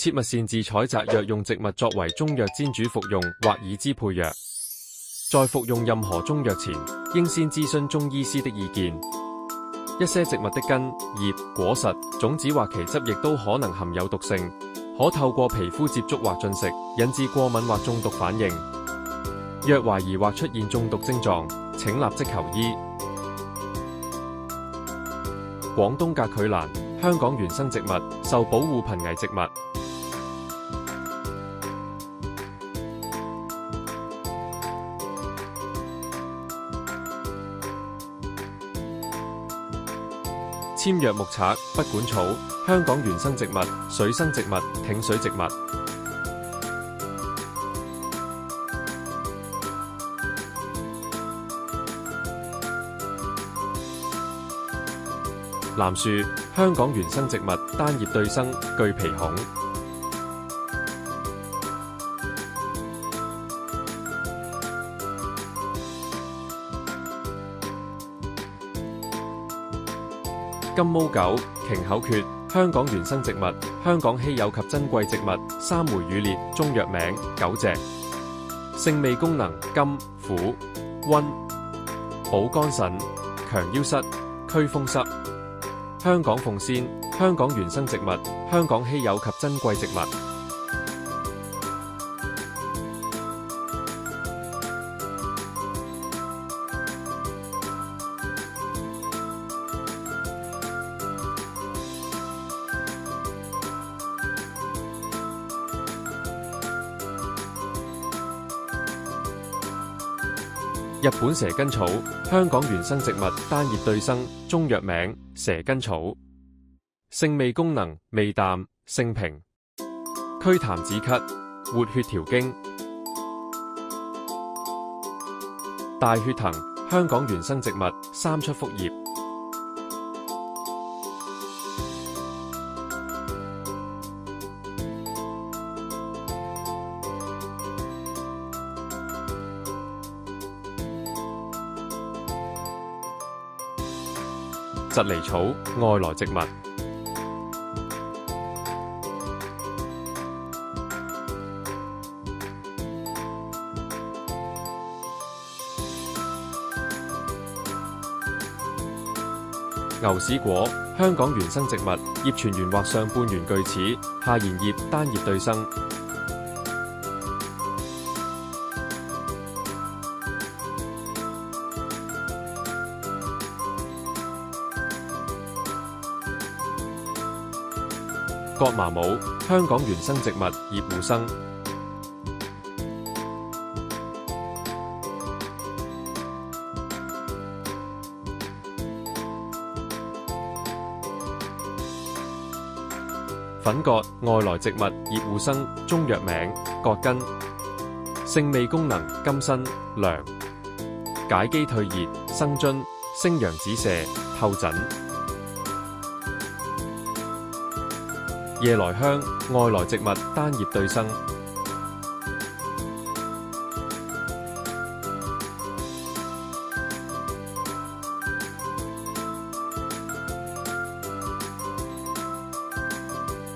切勿擅自採摘藥用植物作為中藥煎煮服用或以之配藥。在服用任何中藥前，應先諮詢中醫師的意見。一些植物的根、葉、果實、種子或其汁液都可能含有毒性，可透過皮膚接觸或進食，引致過敏或中毒反應。若懷疑或出現中毒症狀，請立即求醫。廣東格距蘭，香港原生植物，受保護瀕危植物。簽約木賊，不管草，香港原生植物，水生植物，挺水植物。藍樹，香港原生植物，單葉對生，具皮孔。金毛狗，瓊口蕨，香港原生植物，香港稀有及珍貴植物，三枚羽列，中藥名九隻。性味功能甘、苦、溫，補肝腎，強腰膝，驅風濕。香港鳳仙，香港原生植物，香港稀有及珍貴植物。日本蛇根草，香港原生植物，單葉對生，中藥名蛇根草。性味功能味淡，性平，祛痰止咳，活血調經。大血藤，香港原生植物，三出覆葉。蒺藜草，外來植物。牛屎果，香港原生植物，葉全緣或上半圓鋸齒，下沿葉單葉對生。葛麻母，香港原生植物，葉護生。粉葛，外來植物，葉護生，中藥名葛根。性味功能甘辛涼，解肌退熱，生津，升陽止瀉，透疹。夜來香，外來植物，單葉對生。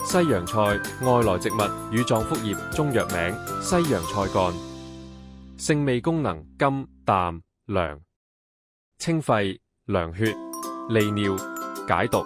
西洋菜，外來植物，羽狀複葉，中藥名西洋菜幹。性味功能甘淡涼，清肺涼血，利尿，解毒。